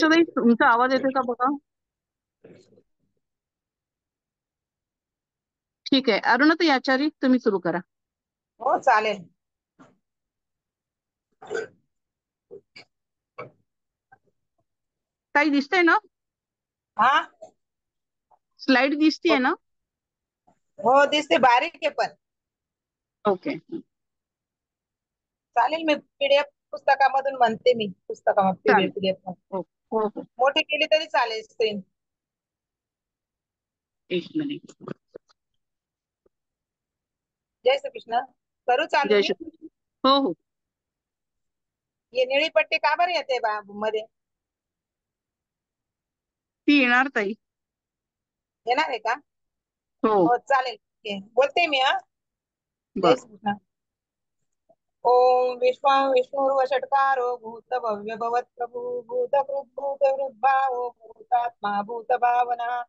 ताई, तुमचा आवाज येतोय का बघा? ठीक आहे. अरुणाताई आचारी, तुम्ही सुरू करा. हो चालेल. ताई दिसतंय ना? हा स्लाइड दिसतीये ना? हो दिसते, बारीक आहे पण ओके. चालेल. मी पीडीएफ पुस्तकामधून म्हणते, मी पुस्तकामध्ये चालेल. पीडीएफ हो हो हो. मोठी केली तरी चालेल स्क्रीन. एक मिनिट. जय श्री कृष्ण. करू चालू जय मी? श्री कृष्ण. हो हो. ही निळी पट्टी का बरं येते मध्ये? ती येणार ताई. येणार आहे का? हो. हो चालेल. ओके. बोलते मी. हा. जय बर. श्री कृष्ण. ओम विष्णुर्वषट्कारो भूत भव्य भवत प्रभु भूत भूत वृद्भावो भूतात्मा भूत भावना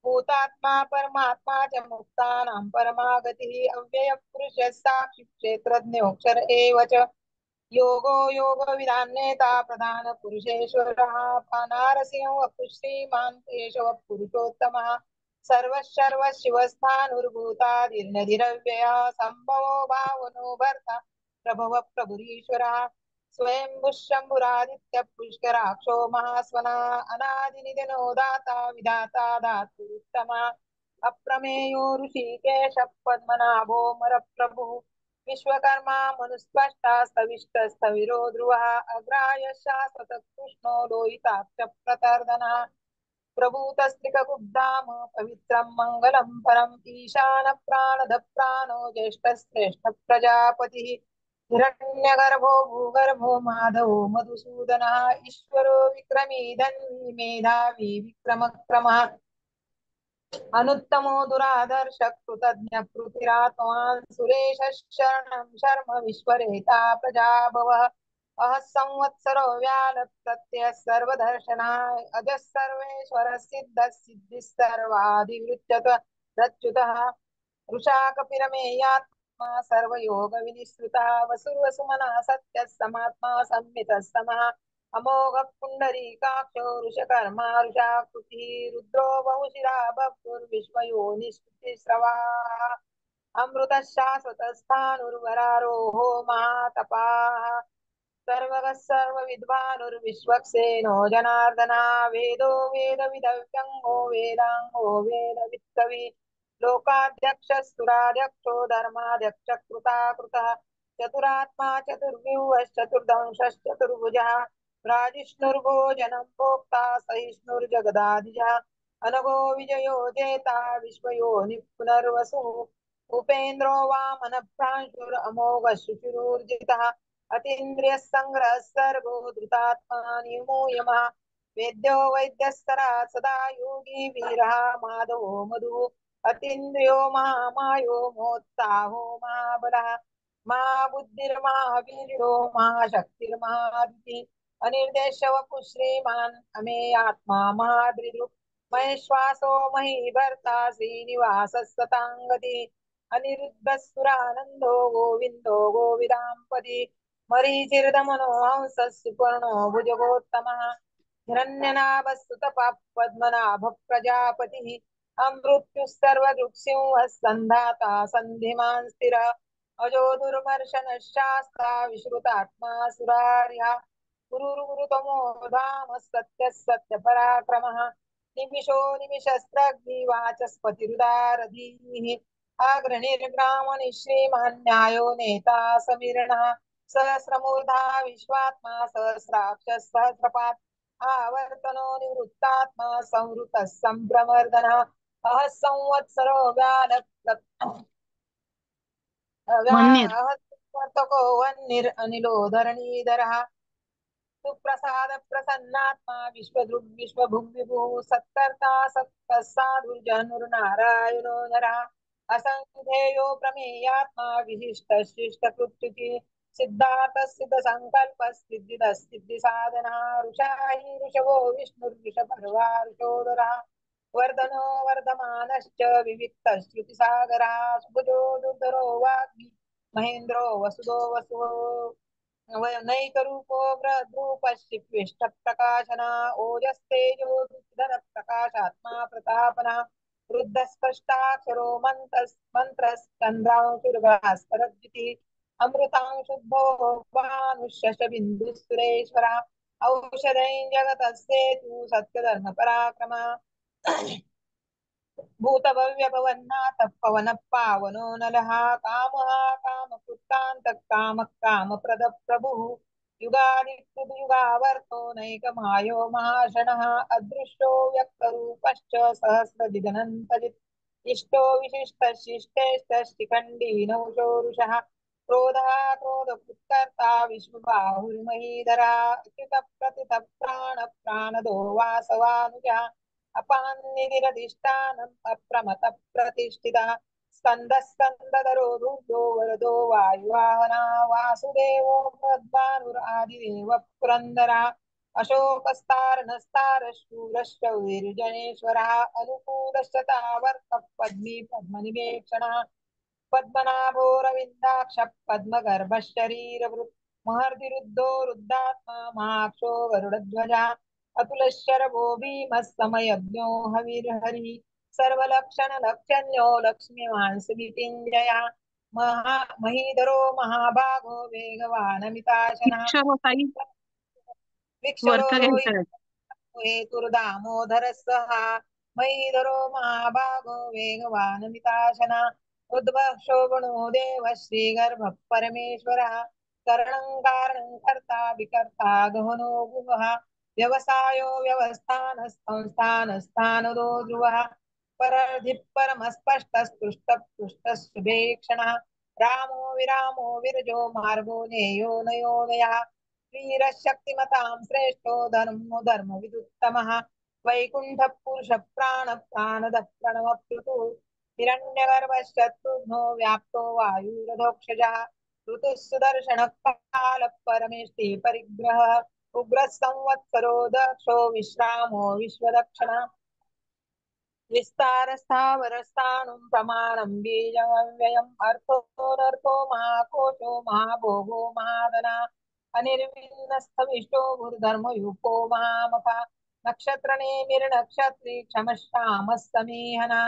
भूतात्मा परमात्मा च मुक्तानां परमागतिः अव्यय पुरुष साक्षी क्षेत्रज्ञोऽक्षर एव च योगो योग विधान्येता प्रधान पुरुषेश्वरः पानारसिंह श्रीमान् केशव पुरुषोत्तमः सर्वशर्व शिवस्थानुर्भूतादिर्नधिरव्ययः संभवो भावनो भर्ता प्रभव प्रभुरीश्वरः स्वयंभुः शम्भुरादित्य पुष्कराक्षो महास्वना अनादिनिधनो दाता विधाता धातुरुत्तमा अप्रमेयो ऋषिकेश पद्मनाभो मरप्रभुः विश्वकर्मा मनुस्पष्टा स्तविष्ट स्थविरो ध्रुवः अग्राय शाश्वत कृष्णो लोहिताक्ष प्रतर्दनः प्रभूतस्त्रिककुब्धाम पवित्रं मङ्गलं परम् ईशान प्राणद प्राणो ज्येष्ठश्रेष्ठ प्रजापतिः हिरण्यगर्भो भूगर्भो माधवो मधुसूदनः ईश्वरो विक्रमी धन्वी मेधावी विक्रमक्रमः अनुत्तमो दुरादर्श कृतज्ञ पृथिरात्मान् सुरेश शरणं शर्म विश्वरेता प्रजाभवः अह संवत्सरो व्याल प्रत्यय सर्वदर्शनाय अजः सर्वेश्वर सिद्ध सिद्धि सर्वाधिवृत्यत रच्युतः वृषा कपिरमेयात्मा सर्वयोग विनिश्रुतः वसुर्वसुमनः सत्यः समात्मा संमितः समः अमोघ पुंडरीकाक्षो वृषकर्मा वृषाकृति रुद्रो बहुशिरा बभ्रुर्विश्वयोनिश्रुतिस्रवा अमृत शाश्वतस्थाणुर्वरारोहो महातपाः सर्वगः सर्वविद्वानुर्विश्वक्सेनो जनार्दना वेदो वेदविदव्यङ्गो वेदाङ्गो वेदवित्कवि लोकाध्यक्षस्तुराध्यक्षो धर्माध्यक्ष कृताकृतः चतुरात्मा चतुर्व्यूहश्चतुर्दंशश्चतुर्भुजः राजिष्णुर्भोजनं भोक्ता सहिष्णुर्जगदाधिजः अनघो विजयो जेता विश्वयोनिः पुनर्वसुः उपेन्द्रो वामनप्रांशुरमोघ शुचिरूर्जितः अतीन्द्रियः संग्रहः सर्गो धृतात्मा नियमो यमः वेद्यो वैद्यस्तरात् सदा योगी वीरः माधवो मधुः अतीन्द्रियो महामायो मोत्साहो महाबलः महाबुद्धिर्महावीर्यो महाशक्तिर्महादितिः अनिर्देश्य वपुः श्रीमान् अमेयात्मा महादृदुः महेश्वासो महीभर्ता श्रीनिवासः सताङ्गतिः अनिरुद्धः गोविन्दो गोविदाम्पति मरीचिर्दमनो हंसः सुपर्णो भुजगोत्तमः हिरण्यनाभस्तुतपः पद्मनाभ प्रजापतिः अमृत्युः सर्वदृक्सिंहः सन्धाता सन्धिमान् स्थिरः अजो दुर्मर्शनः शास्ता विश्रुतात्मा सुरार्यः गुरुर्गुरुतमो धाम सत्यः सत्यपराक्रमः निमिषो निमिषस्त्रग्निवाचस्पतिरुदारधीः अग्रणिर्ग्रामणि श्रीमान् न्यायो नेता समीरणः सहस्रमूर्धा विश्वात्मा सहस्राक्ष सहस्रपात् आवर्तनो निवृत्तात्मा संवृतः सम्भ्रमर्दनः अह संवत्सरो मन्निर. वर्तको वह्निरनिलो धरणीधरः सुप्रसाद प्रसन्नात्मा विश्वदृग् विश्वभुग् विभुः सत्कर्ता सत्तः साधुर्जनुर्नारायणो नरः असंख्येयो प्रमेयात्मा विशिष्ट शिष्टकृत्युति सिद्धार्थ सिद्ध संकल्प सिद्धिद सिद्धि साधना ऋषाहि ऋषभो विष्णुर्विषभर्वा ऋषोदरः वर्धनो वर्धमानश्च विविक्तः श्रुतिसागरः सुभुजो दुर्धरो वाग्मी महेन्द्रो वसुदो वसुः नैकरूपो प्रकाशना ओजस्तेजो धन प्रकाशात्मा प्रतापना वृद्धस्पष्टाक्षरो मंत्रस्कंद्रांशुर्भास्करद्युति अमृतांशुद्धो भानुष्यश बिंदुसुरेश्वरा औषधैः जगतस्तेतु सत्यधर्म पराक्रमा भूतभव्यभवन्नाथ पवन पावनो नलः कामः कामकृत्तान्तः कामः कामप्रद प्रभुः युगादिकृतयुगावर्तो नैकमायो महाशनः अदृष्टो व्यक्तरूपश्च सहस्रदिगनन्तजित् इष्टो विशिष्टशिष्टेष्टशिखण्डी नौशोरुषः क्रोधः क्रोधकृत्कर्ता विष्णुबाहुर्महीधरा अच्युतप्रतितः प्राणदो वासवानुजः अपान्निधिरधिष्ठानम् अप्रमतप्रतिष्ठिता स्कन्दस्कन्दधरो रुद्रो वरदो वायुवाहना वासुदेवो भगवानुरादिदेव पुरन्दरा अशोकस्तारणस्तारशूरश्च वीर्जनेश्वरः अनुकूलश्च तावर्तः पद्मी पद्मनिवेक्षणः पद्मनाभोरविन्दाक्ष पद्मगर्भशरीरवृत् महर्दिरुद्धो रुद्धात्मा महाक्षो गरुडध्वजा अतुलशरभो भीमः समयज्ञो हविर्हरिः सर्वलक्षणलक्षण्यो लक्ष्मीवांसवितिञ्जया महीधरो महाभागो वेगवानमिताशनः अक्षरताई विक्षरो वर्थ रोहित घ्यायचा. हेतुर्दामोदर सहा महीधरो महाभागो वेगवानमिताशना उद्भव शोभनो देव श्रीगर्भ परमेश्वरः करणं कारणं कर्ता विकर्ता गहनो गुहः व्यवसायो व्यवस्थान संस्थान स्थानदो ध्रुवः परधिः परमस्पष्टस्तुष्टः रामो विरामो विरजो मार्गो नेयो नयोदयः वीरशक्तिमतां श्रेष्ठो धर्मो धर्मविदुत्तमः वैकुण्ठः पुरुषः प्राणः प्रणवप्लुतुः हिरण्यगर्भशत्रुघ्नो व्याप्तो वायुरधोक्षजः ऋतुः सुदर्शनः कालः परमेष्टि परिग्रहः उग्रः संवत्सरो दक्षो विश्रामो विश्वदक्षिणः विस्तारस्थावरस्थाणुं प्रमाणं बीजमव्ययम् अर्थोऽनर्थो महाकोशो महाभोगो महाधना अनिर्विन्नस्थविष्टो भूर्धर्मयुक्तो महामखा नक्षत्रनेमिर्नक्षत्री क्षमश्यामः समीहना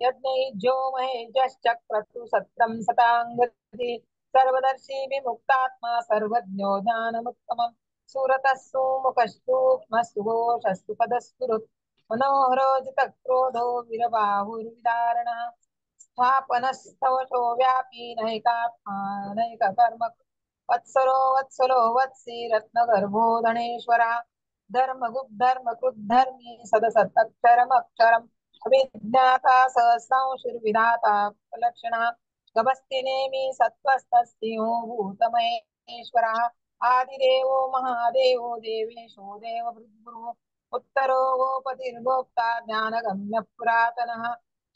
यज्ञैज्यो महेजश्चक्रतु सत्रं सताङ्गति सर्वदर्शी विमुक्तात्मा सर्वज्ञो ज्ञानमुत्तमम् सुरतः सुमुखस्तूक्ष्मः सुघोषस्तु पदस्फुरुत् मनोहरो जितक्रोधो वीरबाहुर्विदारणः स्थापनस्तवशो व्यापी नैकात्मा नैककर्म वत्सरो वत्सलो वत्सी रत्नगर्भो धनेश्वरा धर्मकृद्धर्मी सदसत्तक्षरमक्षरम् अभिज्ञाता सहस्रांशुर्विधाता लक्षणा गभस्ति नेमि सत्त्वस्तस्तियो भूतमहेश्वरः आदिदेवो महादेवो देवेशो देवभृद्गुरुः उत्तरो गोपतिर्गोप्ता ज्ञानगम्य पुरातनः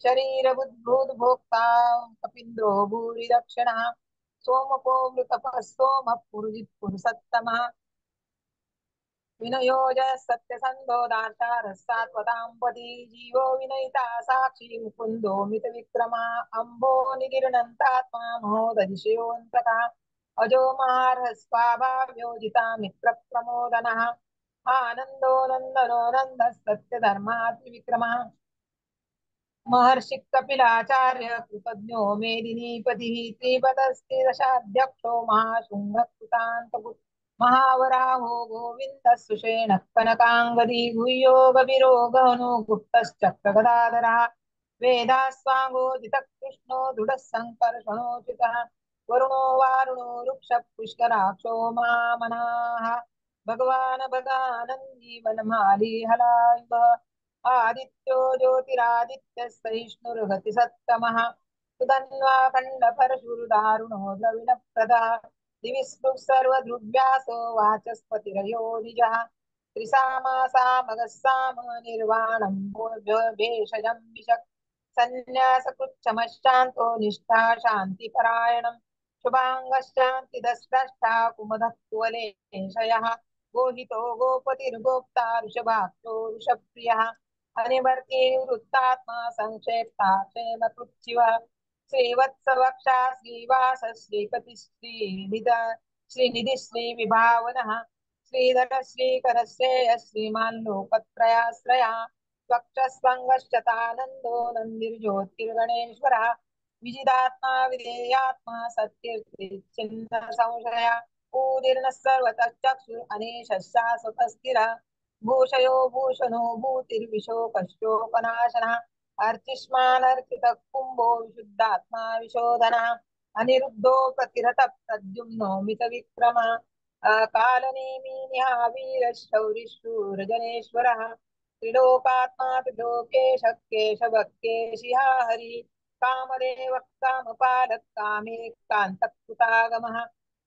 शरीरबुद्भुद्भोक्ता कपीन्द्रो भूरि दक्षिणः सोमको मृतपः सोमः पुरुजित्पुरुषत्तमः विनयोज सत्यसन्धो दार्तारः सात्वताम्पती जीवो विनयिता साक्षी मुकुन्दो मितविक्रमा अम्भो निगिरणन्तात्मा महोदधिशयोऽन्तकः अजो महार्हः स्वाभाव्योजिता मित्रप्रमोदनः आनन्दो नन्दनो नन्दः सत्यधर्मात्रिविक्रमः महर्षि कपिलाचार्य कृतज्ञो मेदिनीपतिः त्रिपदस्ति दशाध्यक्षो महाशुंभकृतान्तपुत् महावराहो गोविन्दः सुषेणः कनकाङ्गदी गुह्यो गभीरो गहनो गुप्तश्चक्रगदाधरः वेदास्वाङ्गोदितः कृष्णो दृढः सङ्कर्षणोचितः वरुणो वारुणो वृक्षः पुष्कराक्षो महामनाः भगवान् भगानन्दी वनमाली हलायुः आदित्यो ज्योतिरादित्यः सहिष्णुर्गति सत्तमः सुधन्वाखण्डपरशुर्दारुणो द्रविणप्रदः दिवि स्पृक् सर्वदृग्व्यासो वाचस्पतिरयो निजः त्रिसामासामगः साम निर्वाणं भेषजं विशक् सन्न्यासकृच्छमश्चान्तो निष्ठा शान्तिपरायणम् शुभाङ्गश्चान्तिदस्रष्टा कुमदः कुवलेशयः गोहितो गोपतिर्गोप्ता वृषभाक्षो वृषप्रियः अनिवर्ती वृत्तात्मा संक्षेप्ता क्षेमकृच्छिव श्रीवत्सवक्षा श्रीवास श्रीपति श्रीनिध श्रीनिधि श्री विभावनः श्रीधर श्रीकर श्रेय श्रीमान् लोकत्रयाश्रया वक्षस्वङ्गश्चतानन्दो नन्दिर्ज्योतिर्गणेश्वरः विजितात्मा विधेयात्मा सत्कीर्तिच्छिन्न संशया उदीर्णः सर्वतः चक्षुः अनेशः शाश्वतस्थिरः भूषयो भूषणो भूतिर्विशोकशोकनाशनः अर्चिष्मानर्चितः कुम्भो विशुद्धात्मा विशोधनः अनिरुद्धो प्रतिरथ प्रद्युम्नो मितविक्रमः कालनेमि निहावीरशौरिशूरजनेश्वरः त्रिलोकात्मा त्रिलोकेश केशवः केशिहा हरि कामदेव कामपालः कामेकान्तकृतागमः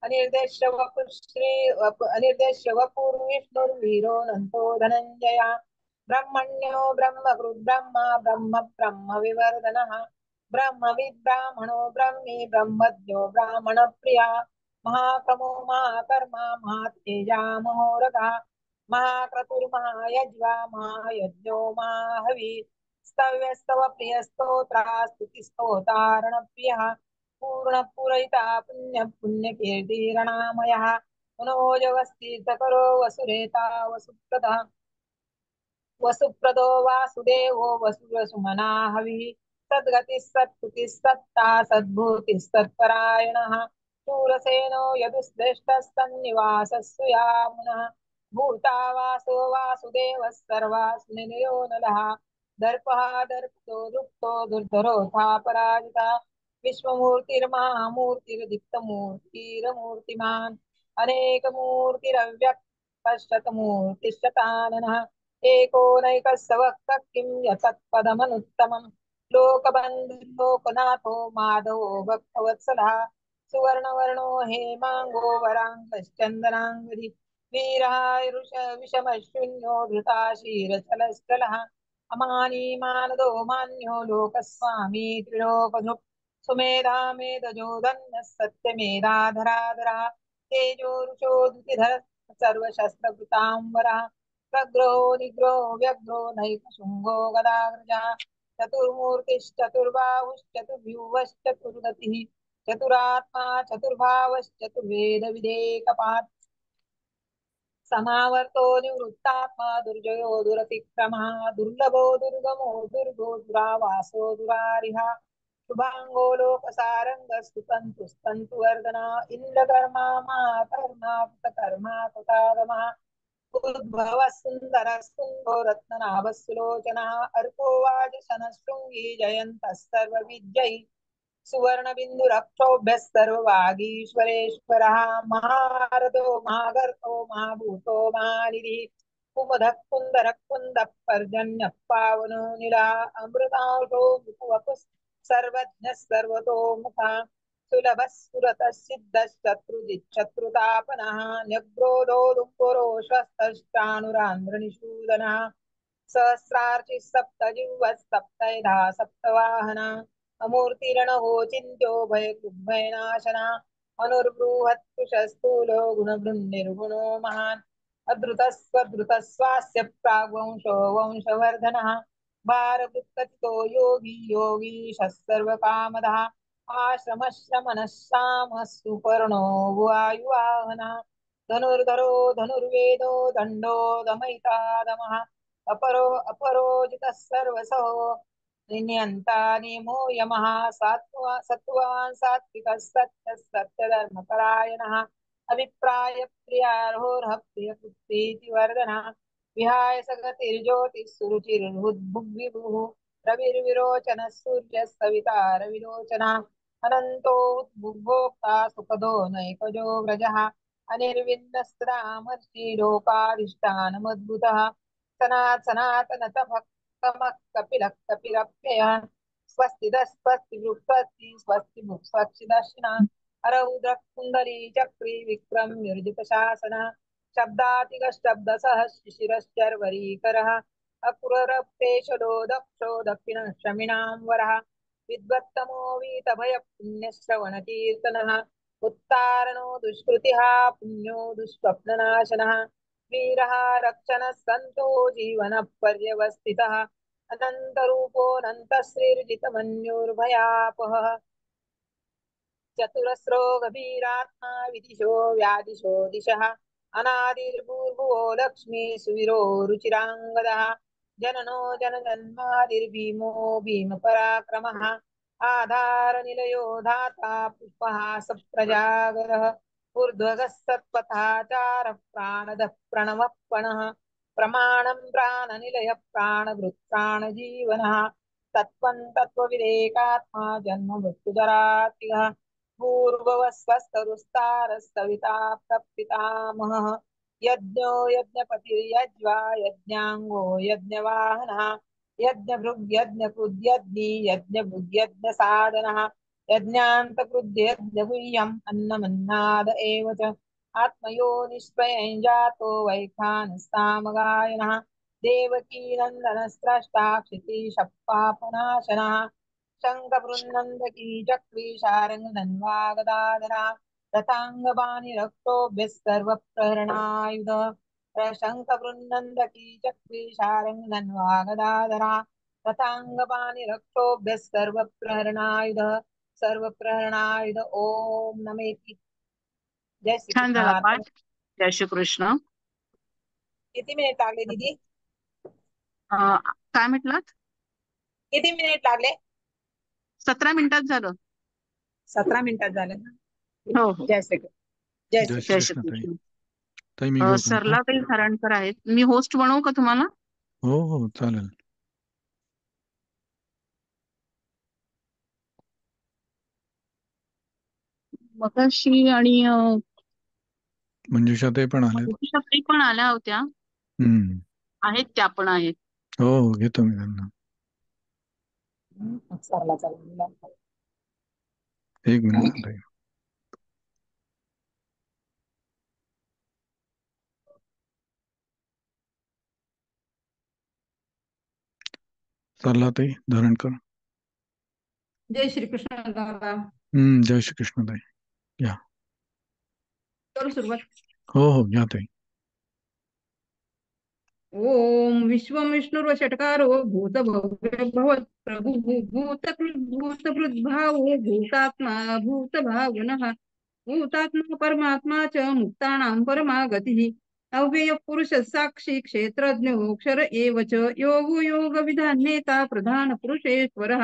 अनिर्देश्य वपुश्री अनिर्देश्य वपुर्विष्णुर्वीरो नन्तो धनञ्जया ब्रह्मण्यो ब्रह्मकृद्ब्रह्मा ब्रह्म ब्रह्म विवर्धनः ब्रह्मविद्ब्राह्मणो ब्रह्मी ब्रह्मज्ञो ब्राह्मणप्रिया महाक्रमो महाकर्मा महातेजा महोरगा महाक्रतुर्महायज्वा महायज्ञो महाहवि स्तव्यस्तव प्रियस्तोत्रास्तुतिस्तोतारणप्रियः पूर्णपूरयिता पुण्यकीर्तिरणामयः मनोजवस्तीर्थकरो वसुरेता वसुप्रदा वसुप्रदो वासुदेवो वसुरसुमना हविः सद्गतिः सत्कृतिः सत्ता सद्भूतिः सत्परायणः शूरसेनो यदुश्रेष्ठस्तन्निवासः सुयामुनः भूता वासो वासुदेवः सर्वासु निलयो नलः दर्पः दर्पितो दुःखो दुर्धरोऽथा पराजिता विश्वमूर्तिर्महामूर्तिर्दीप्तमूर्तिरमूर्तिमान् अनेकमूर्तिरव्यक्तः शतमूर्तिशताननः एको नैकस्य वक्तः किं यतत्पदमनुत्तमम् लोकबन्धुर्लोकनाथो माधवो भक्तवत्सलः सुवर्णवर्णो हेमाङ्गो वराङ्गश्चन्दनाङ्गदी वीरः विषमशून्यो धृताशीरचलश्चलः अमानी मानदो मान्यो लोकस्वामी त्रिलोकधृक् सुमेधा मेधजो धन्यः सत्यमेधाधराधरः तेजो रुचो धृतिधर सर्वशस्त्रकृताम्बरः प्रग्रहो निग्रहो व्यग्रो नैकशृङ्गो गदाग्रजः चतुर्बाहुश्चतुर्व्यूहश्चतुर्गतिः चतुरात्मा चतुर्भावश्चतुर्वेदविदेकपात् समावर्तो निवृत्तात्मा दुर्जयो दुरतिक्रमः दुर्लभो दुर्गमो दुर्गो दुरावासो दुरारिहा शुभांगो लोकसारंगस्तुतन्तुस्तन्तुवर्धना इन्द्रकर्मा महाकर्मा कृतकर्मा कृतागमः उद्भवः सुन्दरः सुन्दो रत्ननाभः सुलोचनः अर्को वाजशनशृङ्गी जयन्तः सर्वविद्यै सुवर्णबिन्दुरक्षोभ्यः सर्ववागीश्वरेश्वरः महारथो महागर्तो महाभूतो महानिधिः कुमुदः कुन्दरः कुन्दः पर्जन्यः पावनो निला अमृतांशो मुकुवपुः सर्वज्ञः सर्वतोमुखः सुलभः सुरतः सिद्धः शत्रुजिच्छत्रुतापनः न्यग्रोधो दुःखरो श्वस्तश्चानुरान्ध्रनिषूदनः सहस्रार्चिः सप्तजिह्वः सप्तधा सप्तवाहना अमूर्तिरणो चिन्त्यो भयकृद्भयनाशना अनुर्बृहत्कुशस्थूलो गुणवृन्निर्गुणो महान् अधृतस्वधृतस्वास्य प्राग्वंशो वंशवर्धनः भारभृत्कथितो योगी योगीशः सर्वकामदः आश्रमश्रमणः श्यामः सुपर्णो वायुवाहनः धनुर्धरो धनुर्वेदो दण्डो दमयिता दमः अपरो अपरोजितः सर्वसहो नियन्ता नियमो यमः सत्त्वान् सात्विकः सत्यः सत्यधर्मपरायणः अभिप्राय प्रियार्होर्ह प्रियपुत्रीति वर्धनः विहाय सगतिर्ज्योतिः सुरुचिर्बुद्भुग्विभुः रविर्विरोचनः सूर्यः सविता रविलोचनः अनन्तो उद्भुग्भोक्ता सुखदो नैकजो व्रजः अनिर्विन्नस्त्रामर्षि लोकाधिष्ठानमद्भुतः सनातनतमः कपिलः कपिरप्ययः स्वस्ति स्वस्ति स्वस्ति भुक् स्वस्ति दर्शिना अरौद्रः कुन्दली चक्री विक्रम्युर्जितशासन शब्दातिगशब्दसः शिशिरश्चर्वरीकरः अकुररप्तेशलो दक्षो दक्षिणशमिनां वरः विद्वत्तमो वीतभयपुण्यश्रवणकीर्तनः उत्तारणो दुष्कृतिः पुण्यो दुःस्वप्ननाशनः वीरः रक्षणः सन्तो जीवनः पर्यवस्थितः अनन्तरूपोऽनन्तश्रीर्जितमन्युर्भयापहः चतुरस्रो गभीरात्मा विदिशो व्यादिशो दिशः अनादिर्भूर्भुवो लक्ष्मी सुवीरो रुचिराङ्गदः जननो जनजन्मादिर्भीमो भीमपराक्रमः आधारनिलयो धाता पुष्पः सप्रजागरः ऊर्ध्वगः सत्पथाचारः प्राणदः प्रणवः प्रमाणं प्राणनिलयः प्राणभृत् प्राणजीवनः तत्त्वं तत्त्वविदेकात्मा जन्म मृत्युजरातिः पूर्ववस्वस्तरुस्तारस्तविता प्रपितामहः यज्ञो यज्ञपतिर्यज्वा यज्ञाङ्गो यज्ञवाहनः यज्ञभृग्यज्ञकृद्यज्ञी यज्ञभृग्यज्ञसाधनः यज्ञान्तकृद्यज्ञगुह्यम् अन्नमन्नाद एव च आत्मयो निष्प्रयं जातो वैखानस्तामगायनः देवकी नन्दनस्रष्टा क्षितिशपापनाशनः शङ्खबृन्नन्दकी चक्री शार्ङ्गधन्वागदाधरा रथाङ्गपाणि रक्तोभ्यः सर्वप्रहरणायुध शङ्खबृन्नन्दकी चक्री शार्ङ्गधन्वागदाधरा रथाङ्गपाणि रक्तोभ्यः सर्वप्रहरणायुध ओम नमेति. जय श्री छान झाला कृष्ण. पाठ. जय श्री कृष्ण. किती मिनिट लागले दीदी? काय म्हटलात? किती मिनिट लागले? 17 मिनिटात झालं. 17 मिनिटात झाले ना. हो हो. जय श्री कृष्ण. जय जय श्री श्री जय कृष्ण ताई. श्रीकृष्ण. ताई मी घेऊ का? सरला काही हरणकर आहेत. मी होस्ट बनवू का तुम्हाला? हो हो चालेल. मगाशी आणि मंजुषा ताई पण आले. मंजुषा ताई पण आल्या होत्या. आहेत, त्या पण आहेत. हो हो घेतो मी त्यांना. सरला चालेल. एक मिनिट ताई. सरला ताई धरणकर. जय श्री कृष्ण दादा. जय श्री कृष्ण ताई. या करू सुरुवात. हो हो घ्या ताई. ओम विश्वं विष्णुर्वषट्कारो भूतभव्य भवत् प्रभुः भूतकृद्भावो भूतात्मा भूतभावनः भूतात्मा परमात्मा च मुक्तानां परमागतिः अव्ययः पुरुषः साक्षी क्षेत्रज्ञोऽक्षर एव च योगो योगविधान्येता प्रधानपुरुषेश्वरः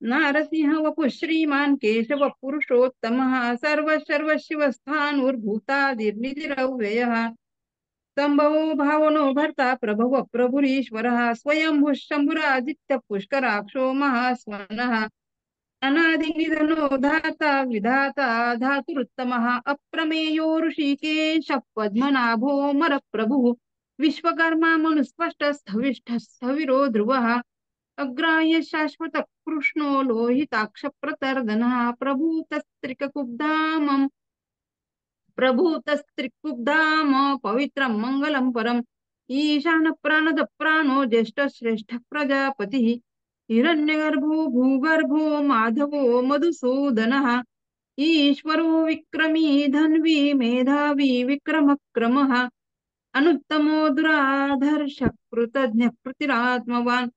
नारसिंह वपुः श्रीमान् केशवः पुरुषोत्तमः सर्वशिवस्थाणुर्भूतादिर्निधिरव्ययः संभवो भावनो भर्ता प्रभव प्रभुरीश्वरः स्वयंभुः शंभुरादित्य पुष्कराक्षो महास्वनः अनादिनिधनो धाता विधाता धातुरुत्तमः अप्रमेयो ऋषिकेश पद्मनाभो मरप्रभुः विश्वकर्मा मनुस्पष्ट स्थविष्ठ स्थविरो ध्रुवः अग्राह्य शाश्वत कृष्णो लोहिताक्ष प्रतर्दनः प्रभूतस्त्रिककुब्धामम् प्रभूतस्त्रिकुब्धाम पवित्रं मंगलं परम् ईशान प्राणद प्राणो ज्येष्ठ श्रेष्ठ प्रजापतिः हिरण्यगर्भो भूगर्भो माधवो मधुसूदनः ईश्वरो विक्रमी धन्वी मेधावी विक्रमक्रमः अनुत्तमो दुराधर्ष कृतज्ञ कृतिरात्मवान्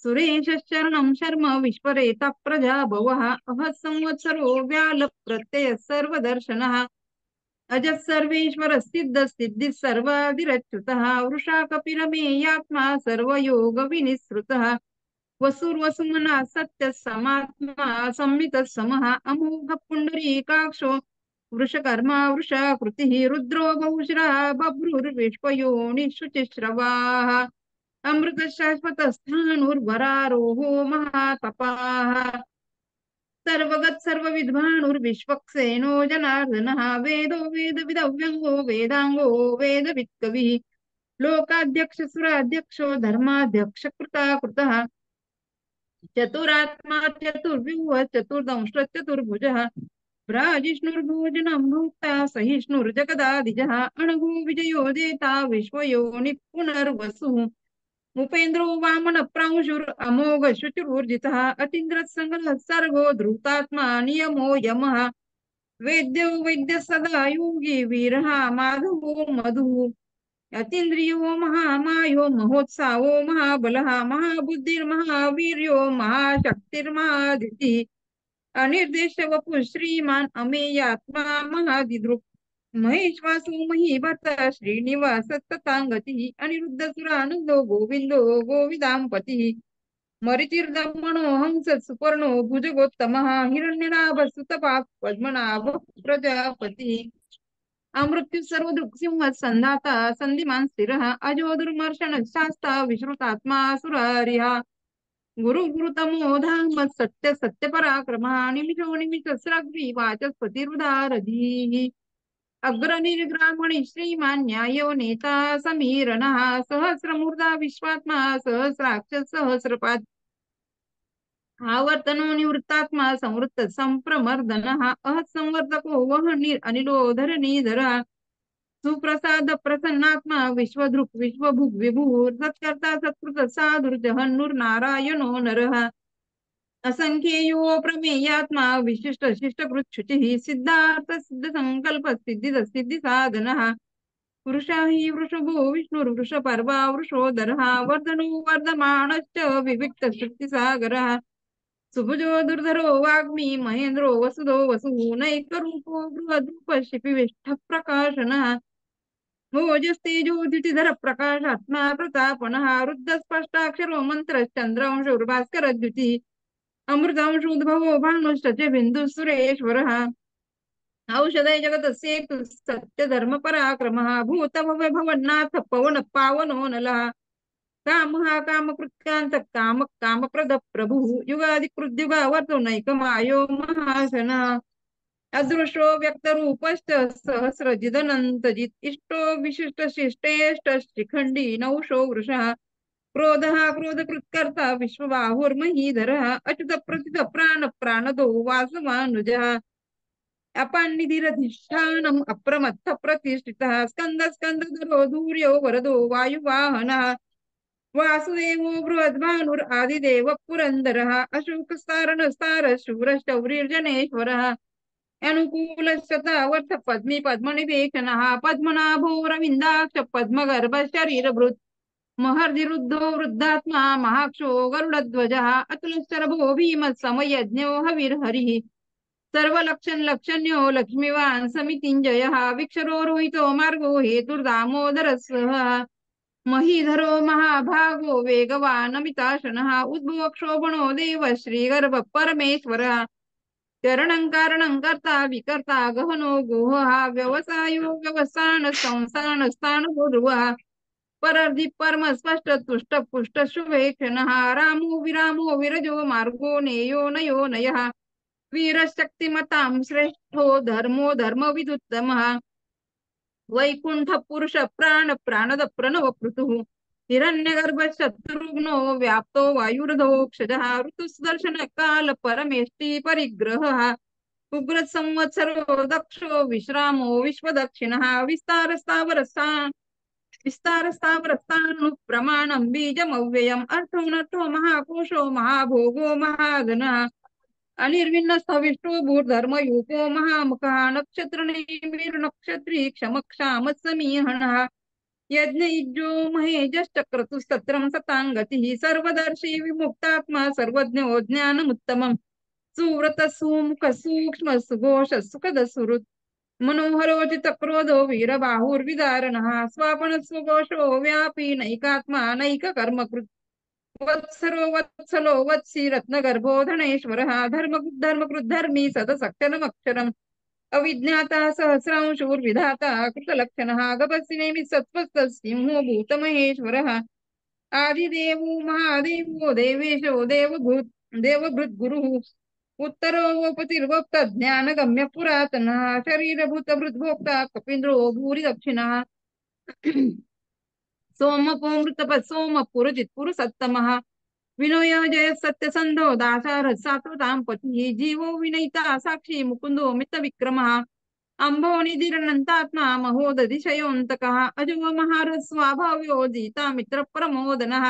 सुरेशरणं शर्म विश्वरेता प्रजा भवः अह संवत्सरो व्याल प्रत्यय सर्वदर्शनः अजः सर्वेश्वर सिद्ध सिद्धि सर्वादिरच्युतः वृषा कपिरमेयात्मा सर्वयोग विनिसृतः वसुर्वसुमना सत्य समात्मा संमित समः अमोघ पुंडरीकाक्षो वृषकर्मा वृषाकृतिः रुद्रो बहुश्रः बभ्रुर्विश्वयोनि शुचिश्रवाः अमृत शाश्वत स्थाणुर्वरारोहो महातपाः सर्वगत सर्वविद्वानुर्विश्वक्सेनो जनार्दनः वेदो वेदविदव्यङ्गो वेदाङ्गो वेदवित्कविः लोकाध्यक्ष सुराध्यक्षो धर्माध्यक्ष कृताकृतः चतुरात्मा चतुर्व्यूह चतुर्दंष्ट्र चतुर्भुजः भ्राजिष्णुर्भोजनं भुक्ता सहिष्णुर्जगदादिजः अणगो विजयो जेता विश्वयोनिः पुनर्वसुः उपेन्द्रो वामन प्रांशुर अमोघ शुचिर्जितः अतीन्द्र संगल सर्गो धृतात्मा नियमो यमः वेद्यो वैद्य सदा योगी वीरः माधवो मधुः अतीन्द्रियो महामायो महोत्साहो महाबलः महाबुद्धिर्महावीर्यो महाशक्तिर्महादितिः अनिर्देश वपु श्रीमान अमेयात्मा महादिदृक् महेश्वासो महीभत श्रीनिवास सत्तांगती अनिरुद्ध सुरानंदो गोविंदो गोविदांपती मरिचिर्दमणो हंस सुपर्णो भुजगोत्तमः हिरण्यनाभ सुतपा पद्मनाभ प्रजापती अमृत्यू सर्व दृक्सिंह संधाता संधिमान स्थिरः अजो दुर्मर्शन शास्ता विश्रुतात्मा सुरारिहा गुरु गुरुतमो धाम सत्य सत्य पराक्रम निमिषो निमिषस्रग्वी वाचस्पतिरुदारधीः अग्रनिर्ग्रामणि श्रीमान् न्यायो नेता समीरणः सहस्रमूर्धा विश्वात्मा सहस्राक्ष सहस्रपाद आवर्तनो निवृत्तात्मा संवृत्त संप्रमर्दनः अहत् संवर्धको वह्निर् अनिलो धरणीधरः सुप्रसाद प्रसन्नात्मा विश्वदृक् विश्वभुग् विभुः सत्कर्ता सत्कृत साधुर्जहन्नुर्नारायणो नरः असंख्येयो प्रमेयात्मा विशिष्ट शिष्टकृत् शुचिः सिद्धार्थ सिद्ध संकल्प सिद्धिद सिद्धि साधनः वृषा हि वृषभो विष्णुर्वृषपर्वा वृषोदरः वर्धनो वर्धमानश्च विविक्त शक्तिसागरः सुभुजो दुर्धरो वाग्मी महेंद्रो वसुदो वसुः नैकरूपो बृहद्रूप शिपिविष्ठ प्रकाशनः भोजस्तेजोदितिधर प्रकाशात्मा प्रतापनः रुद्रस्पष्टाक्षरो मन्त्रश्चन्द्रांशुर्भास्करद्युतिः अमृतांशोद्भवो भानुश्च बिन्दुः सुरेश्वरः औषधे जगतस्येतु सत्यधर्म पराक्रमः भूतभव भवन्नाथ पवन पावनो नलः कामः कामकृत्कान्त काम कामप्रद प्रभुः युगादिकृद्युगावर्तो नैकमायो महासनः अदृशो व्यक्तरूपश्च सहस्रजिदनन्तजित् इष्टो विशिष्ट शिष्टेष्ट शिखण्डी नौषो वृषः क्रोधः क्रोधकृत्कर्ता विश्वबाहुर्महीधरः अच्युत प्रथित प्राण प्राणदो वासवानुजः अपान्निधिरधिष्ठानम् अप्रमत्थ प्रतिष्ठितः स्कन्द स्कन्दधरो धूर्यो वरदो वायुवाहनः वासुदेवो बृहद्भानुर् आदिदेव पुरन्दरः अशोकस्तारणस्तार शूरशौर्यजनेश्वरः अनुकूलश्चतावर्थ पद्मी पद्मनिवेशनः पद्मनाभो रविन्दाक्ष पद्मगर्भ शरीरभृत् महर्षिरुद्धो वृद्धात्मा महाक्षो गरुडध्वजः अतुलश्चरभो भीमसमयज्ञो हविर्हरिः सर्वलक्षण लक्षण्यो लक्ष्मीवान् समितिञ्जयः विक्षरो रोहितो मार्गो हेतुर्दामोदरस्सः महीधरो महाभागो वेगवानमिताशनः उद्भव क्षोभणो देव श्रीगर्भ परमेश्वरः चरणं कारणं कर्ता विकर्ता गहनो गोहः व्यवसायो व्यवसान संस्थान स्थान ध्रुवः परर्धि परम स्पष्ट तुष्ट पुष्ट शुभेक्षणः रामो विरामो विरजो मार्गो नेयो नयो नयः वीरशक्तिमतां श्रेष्ठो धर्मो धर्मविदुत्तमः वैकुंठ पुरुष प्राण प्राणद प्रणव पृथुः हिरण्यगर्भ शत्रुघ्नो व्याप्तो वायुर्धोक्षजः ऋतुसुदर्शन काल परमेष्टि परिग्रहः उग्र संवत्सरो दक्षो विश्रामो विश्वदक्षिणः विस्तार स्थावर प्रमाणं बीजमव्ययम् अर्थो महाकोशो महाभोगो महागणः अनिर्विण्णस्थविष्टो भूर्धर्मयूपो महामुखः नक्षत्री क्षमक्षाम समीहणः यज्ञयुजो महेजश्चक्रतुस्तत्रं सताङ्गतिः सर्वदर्शी विमुक्तात्मा सर्वज्ञो ज्ञानमुत्तमम् सुव्रत सुमुख सूक्ष्म सुघोष सुखद सुहृत् मनोहरोचितक्रोधो वीरबाहुर्विदारणः स्वापन स्वघोषो व्यापी नैकात्मा नैककर्मकृत् वत्सरो वत्सलो वत्सी रत्नगर्भो धनेश्वरः धर्मकृद्धर्मी सदसक्षरमक्षरम् अविज्ञाता सहस्रांशूर्विधाता कृतलक्षणः गभस्सिनेमि सत्त्वस्तसिंहो भूतमहेश्वरः आदिदेवो महादेवो देवेशो देवभृद्गुरुः उत्तरो वोपतिर्वोक्ता ज्ञानगम्य पुरातनः शरीरभूतभृद्भोक्ता कपीन्द्रो भूरि दक्षिणः सोमपोमृतप सोम पुरजित् पुरुषोत्तमः विनय जय सत्यसंधो दासार सात्वतां पतिः जीवो विनयिता साक्षी मुकुंदो मित विक्रमः अंभो निधिरनन्तात्मा महोदधिशयोऽन्तकः अजो महारथ स्वाभाव्यो जीता मित्र प्रमोदनः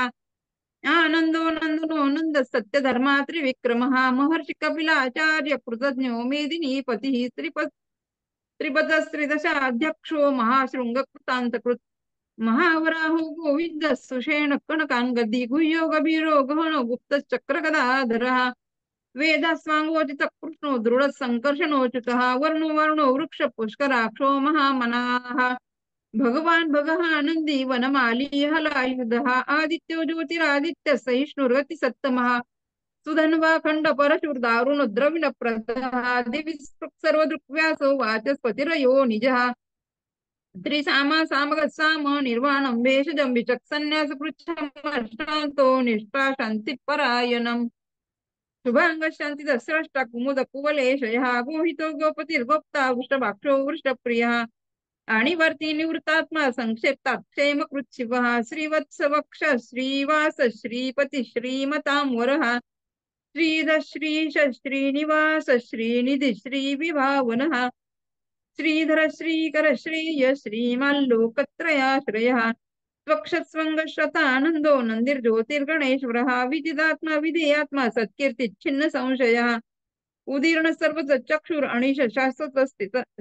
आनंदो नंदनो नंद सत्य धर्मा त्रिविक्रमः महर्षि कपिलाचार्य कृतज्ञो मेदिनीपतिः त्रिपदस्त्रिदशाध्यक्षो महाशृंग कृतान्तकृत् महावराहो गोविंद सुषेण कनकांगदी गुह्यो गभीरो गहनो गुप्त चक्र गदाधरः वेदास्वांगोचित कृष्णो दृढ संकर्षणोच्युतः वर्णो वर्णो वृक्ष पुष्कराक्षो महामनाः भगवान भगः आनंदी वनमाली हलायुधः आदित्यो ज्योतिरादित्य सहिष्णुर्गति सत्तमः सुधन्वा खंड परशुर दारुण द्रविण प्रदः दिवि सर्वदृक्व्यासो वाचस्पतिरयो निजः त्रिसामा सामगत साम निर्वाणं भेषजं विचक् संन्यास पृच्छामर्षान्तो निष्ठा शांती परायणम् शुभांग शांती दस्रष्टा कुमुद कुवलेशयः गोहितो गोपतिर्गोप्ता वृषभाक्षो वृषप्रियः आणिवर्ती निवृत्तात्मा संक्षेप्ता क्षेमकृच्छिवः श्रीवत्स वक्ष श्रीवास श्रीपति श्रीमतां वरः श्रीध श्रीश श्रीनिवास श्रीनिधि श्रीविभावनः श्रीधर श्रीकर श्रेय श्रीमाल्लोकत्रयाश्रयः त्वक्षस्वङ्गश्रतानन्दो नन्दिर्ज्योतिर्गणेश्वरः विदिदात्मा विधेयात्मा सत्कीर्तिच्छिन्न संशयः उदीर्ण सर्वचक्षुर अणिश शाश्वत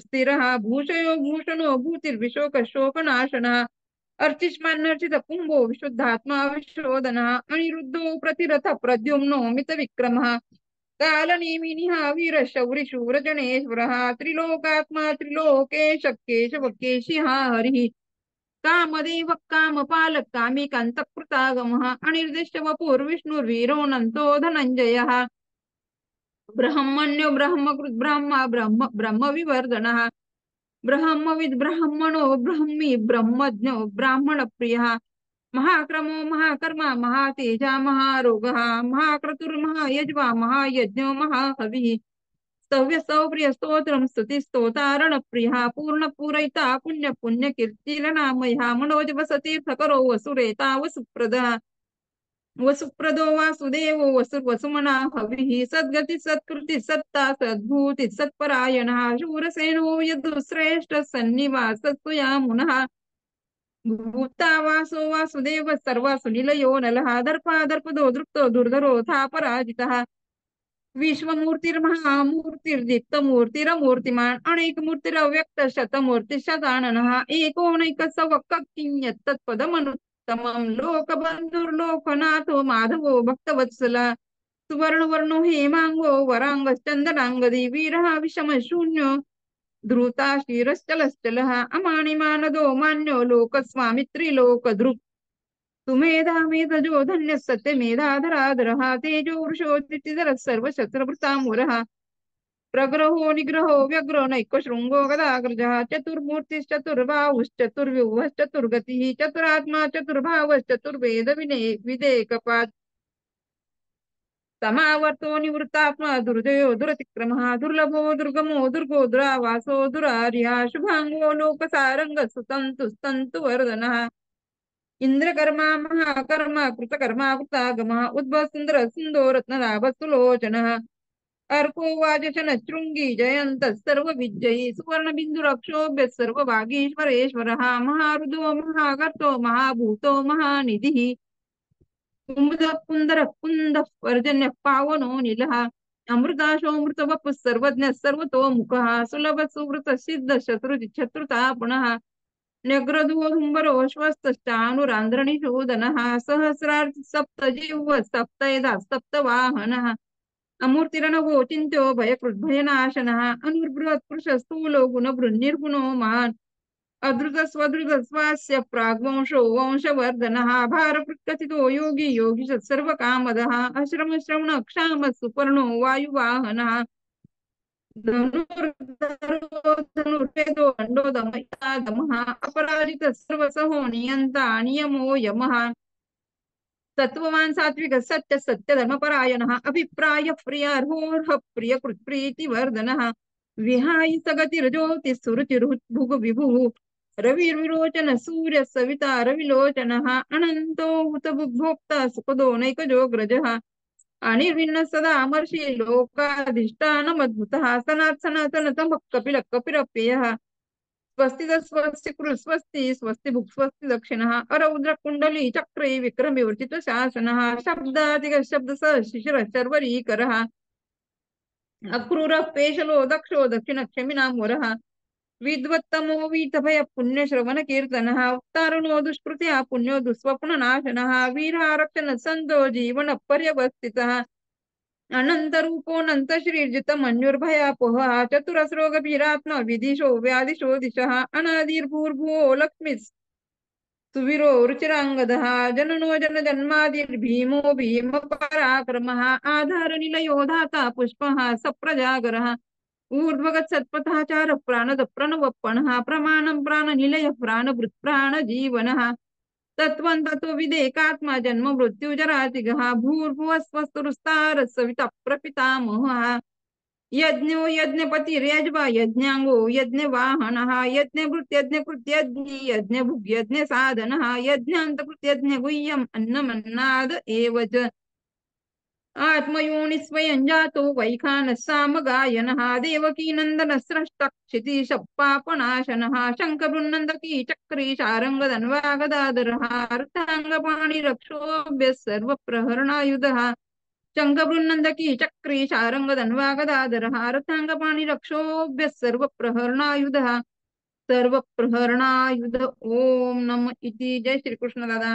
स्थिरः भूषयो भूषणो भूतिर्विशोक शोकनाशनः अर्चिष्मान्नर्चित पुंभो विशुद्धात्मा विशोधनः अनिरुद्धो प्रतिरथ प्रद्युम्नो मित विक्रमः कालनेमिनिः वीर शौरि शूर जनेश्वरः त्रिलोकात्मा त्रिलोकेश केशव केशिः हरिः कामदेव कामपालक कामिकान्तकृतागमः अनिर्दिष्ट वपुर्विष्णुर्वीरोऽनन्तो धनञ्जयः ब्रह्मण्यो ब्रह्मकृत् ब्रह्म ब्रह्म ब्रह्मविवर्धनः ब्रह्मविद् ब्रह्मणो ब्रह्मी ब्रह्मज्ञो ब्राह्मणप्रियः महाक्रमो महाकर्मा महातेजा महारोगः महाक्रतुर्महायज्वा महायज्ञो महाहविः स्तव्य सौप्रिय स्तोत्रं स्तुति स्तोतारण प्रियः पूर्ण पूरयिता पुण्य पुण्य कीर्तिरनामयः मनोज वसतीर्थकरो वसुरेता वसुप्रदः वसुप्रदो वासुदेवो वसुमना हविः सद्गति सत्कृति सत्ता सद्भूति सत्परायणः शूरसेनो यदुश्रेष्ठ सन्निवास स्वया मुनः भूतावासो वासुदेव सर्वासु निलयो नलः दर्पादर्पदो दृप्तो दुर्धरोथा पराजितः विश्वमूर्तिर्महामूर्तिर्दीप्तमूर्तिरमूर्तिमान् अनेकमूर्तिरव्यक्त शतमूर्तिशताननः एकोनैकसवक्किञ्यत्तत्पदमनुत्तमं लोकबन्धुर्लोकनाथो माधवो भक्तवत्सल सुवर्णवर्णो हेमांगो वरांगश्चन्दनांगदी वीरः विषमशून्यो धृता क्षीरश्चलश्चलः अमानिमानदो मान्यो लोकस्वामित्रिलोकदृक् सुमेधा मेधजो धन्य सत्य मेधाधराधरः तेजो वृषोचितिधर सर्वशस्त्रभृताम्बरः प्रग्रहो निग्रहो व्यग्रो नैक शृंगो गदाग्रजः चतुर्मूर्तिश्चतुर्बाहुश्चतुर्व्यूहश्चतुर्गतिः चतुरात्मा चतुर्भावश्चतुर्वेद विदेकपात् समावर्तो निवृत्तात्मा दुर्जयो दुरतिक्रमः दुर्लभो दुर्गमो दुर्गो दुरावासो दुरार्यः शुभांगो लोकसारंग सुतन्तु वर्धनः इंद्रकर्मा महाकर्मा कृतकर्मा कृतागमः उद्भव सुंदर सुंदो रत्नलाभ सुलोचनः अर्को वाजशन शृंगी जयंत सर्व विजयी सुवर्ण बिंदुरक्षोभ्य सर्व भागीश्वरेश्वरः महारुदो महाकर्तो महाभूतो महानिधिः कुंद कुंदर कुंद पर्जन्य पावनो नीलः अमृताशोमृत वपु सर्वज्ञ सर्वतो मुखः सुलभ सुवृत सिद्ध शत्रुता पुनः न्यग्रधुम्बरो श्वस्तश्चानुरान्ध्रणिशोदनः सहस्रार्थ सप्तजिह्व सप्तयदा सप्तवाहनः अमूर्तिरणवो चिन्त्यो भयकृद्भयनाशनः अनुर्बृहत्पुरुष स्थूलो गुणभृन्निर्गुणो महान् अधृत स्वधृत स्वास्य प्राग्वंशो वंशवर्धनः भारकृत्कथितो योगी योगी सर्वकामदः अश्रम श्रवण क्षाम सुपर्णो वायुवाहनः धनुर्वेदो दंडो दमः अपराजित सर्वसहो नियंता नियमो यमः सत्ववान सात्विक सत्य सत्य धर्मपरायणः अभिप्राय प्रियार्होर्ह प्रियकृत्प्रीतिवर्धनः विहाय सगतिर्ज्योति सुरुचिर्भुग विभुः रविर्विरोचन सूर्य सविता रविलोचनः अनंतो हुत भोक्ता सुखदो नैकजोग्रजः अनिर्विण्ण सदा अमर्षि लोकाधिष्ठानमद्भुतः सनातन कपिल कपिरप्ययः स्वस्ति स्वस्ति कुरु स्वस्ति स्वस्ति भुक् स्वस्ति दक्षिणः अरौद्र कुंडली चक्रे विक्रमे वर्चित शासनः शब्दाधिक शब्द स शिशिर शर्वरीकरः अक्रूर पेशलो दक्षो दक्षिण क्षमिनां वरः विद्वत्तमो वीतभय पुण्यश्रवण कीर्तनः उत्तारणो दुष्कृत्या पुण्यो दुःस्वप्ननाशनः वीरारक्षण सन्दो जीवन पर्यवस्थितः अनंत रूपोऽनंत श्रीर्जित मन्युर्भयापोह चतुरस्रो गभीरात्मा विदिशो व्यादिशो दिशः अनादिर्भूर्भुवो लक्ष्मीस् सुवीरो रुचिरांगदः जननो जनजन्मादिर्भीमो भीम पराक्रमः आधारनिलयो धाता पुष्पः सप्रजागरः ऊर्ध्वगत्सत्पथाचार प्राणद प्रणवप्पणः प्रमाणं प्राणनिलय प्राणभृत्प्राणजीवनः तत्त्वविदेकात्मा जन्म मृत्युजरातिगः भूर्भुवस्वस्तुरुस्तारः सविता प्रपितामहः यज्ञो यज्ञपतिर्यज्वा यज्ञांगो यज्ञवाहनः यज्ञभृत्यज्ञकृत्यज्ञी यज्ञभुग्यज्ञ साधनः यज्ञान्तकृत्यज्ञ गुह्यम् अन्नमन्नाद एव च आत्मयोनि स्वयं जातो वैखानः सामगायनः देवकीनन्दनः स्रष्टः क्षितिशपापनाशनः शङ्खबृन्नन्दकी चक्री शारङ्गधन्वागदाधरः अर्थाङ्गपाणिरक्षोभ्यः सर्वप्रहरणायुधः शङ्खबृन्नन्दकी चक्री शारङ्गधन्वागदाधरः अर्थाङ्गपाणिरक्षोभ्यः सर्वप्रहरणायुधः सर्वप्रहरणायुध ओम नम इति. जय श्रीकृष्ण दादा.